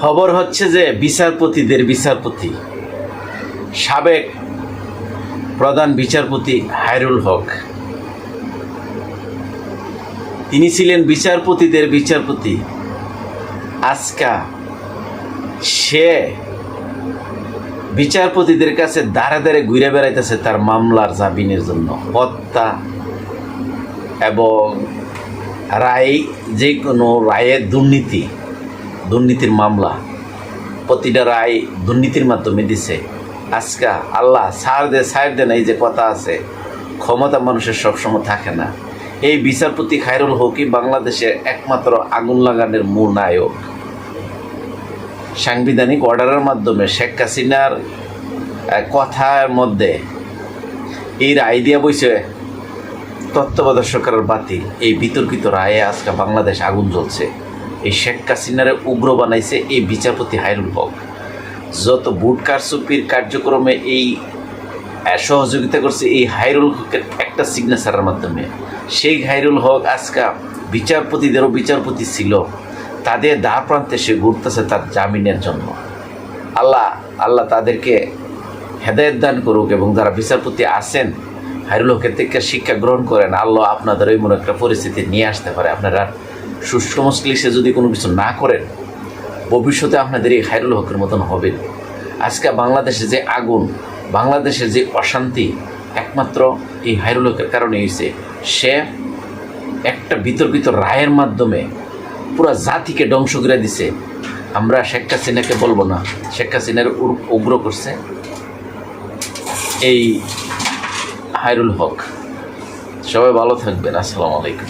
খবর হচ্ছে যে বিচারপতি সাবেক প্রধান বিচারপতি হায়রুল হক, তিনি ছিলেন বিচারপতিদের বিচারপতি। আজকা সে বিচারপতিদের কাছে দাঁড়ে দাঁড়ে ঘুরে বেড়াইতেছে তার মামলার জামিনের জন্য। হত্যা এবং রায়, যে কোনো রায়ের দুর্নীতির মামলা, প্রতিটা রায় দুর্নীতির মাধ্যমে দিছে। আজকা আল্লাহ ছাড় দেন, এই যে কথা আছে, ক্ষমতা মানুষের সবসময় থাকে না। এই বিচারপতি খায়রুল হকই বাংলাদেশে একমাত্র আগুন লাগানোর মূল নায়ক। সাংবিধানিক অর্ডারের মাধ্যমে শেখ হাসিনার কথার মধ্যে এই রায় দিয়া বইছে তত্ত্বাবধায়ক সরকারের বাতিল। এই বিতর্কিত রায়ে আজকে বাংলাদেশ আগুন জ্বলছে। এই শেখ হাসিনারে উগ্র বানাইছে এই বিচারপতি হায়রুল হক। যত ভোট কারচুপির কার্যক্রমে এই সহযোগিতা করছে এই হায়রুল হকের একটা সিগনেচারের মাধ্যমে। সেই হায়রুল হক আজকে বিচারপতিদেরও বিচারপতি ছিল, তাদের দ্বার প্রান্তে সে ঘুরতেছে তার জামিনের জন্য। আল্লাহ তাদেরকে হেদায়েত দান করুক, এবং যারা বিচারপতি আছেন হায়রুল হকের থেকে শিক্ষা গ্রহণ করেন। আল্লাহ আপনাদের ওই মনে একটা পরিস্থিতি নিয়ে আসতে পারে। আপনারা সুষ্ঠু মজলিসে যদি কোনো কিছু না করেন, ভবিষ্যতে আপনাদের এই হায়রুল হকের মতন হবেন। আজকে বাংলাদেশে যে আগুন, বাংলাদেশের যে অশান্তি, একমাত্র এই হায়রুল হকের কারণে হয়েছে। সে একটা বিতর্কিত রায়ের মাধ্যমে পুরো জাতিকে ধ্বংস করে দিছে। আমরা শেখ হাসিনাকে বলবো না, শেখ হাসিনার উগ্র করছে এই হায়রুল হক। সবাই ভালো থাকবেন। আসসালামু আলাইকুম।